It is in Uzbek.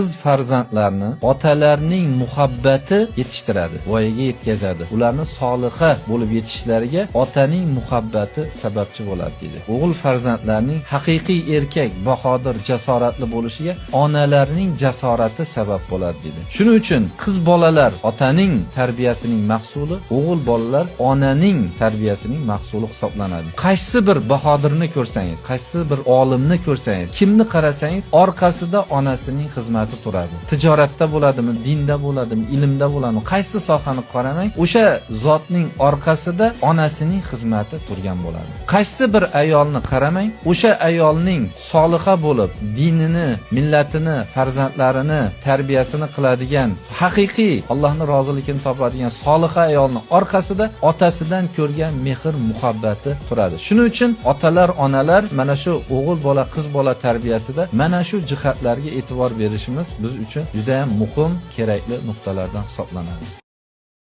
Qiz farzandlarni otalarining muhabbati yetishtiradi, voyaga yetkazadi. Ularni soliha bo'lib yetishishlariga otaning muhabbati sababchi bo'ladi dedi. O'g'il farzandlarning haqiqiy erkak, bahodir, jasoratli bo'lishiga onalarning jasorati sabab bo'ladi dedi. Shuning uchun qiz bolalar otaning tarbiyasining mahsuli, o'g'il bolalar onaning tarbiyasining mahsuli hisoblanadi. Qaysi bir bahodirni ko'rsangiz, qaysi bir olimni ko'rsangiz, kimni qarasangiz, orqasida onasining xizmati turadi. Tijoratda bo'ladimi, dinda bo'ladimi, ilmda bo'ladimi, qaysi sohani qaramang, o'sha zotning orqasida onasining xizmati turgan bo'ladi. Qaysi bir ayolni qaramang, o'sha ayolning soliha bo'lib, dinini, millatini, farzandlarini tarbiyasini qiladigan, haqiqiy Allohning roziligini topadigan soliha ayolning orqasida otasidan ko'rgan mehr, muhabbati turadi. Shuning uchun otalar, onalar mana shu o'g'il bola, qiz bola tarbiyasida mana shu jihatlarga e'tibor berishimiz biz uchun juda ham muhim, kerakli nuqtalardan hisoblanadi.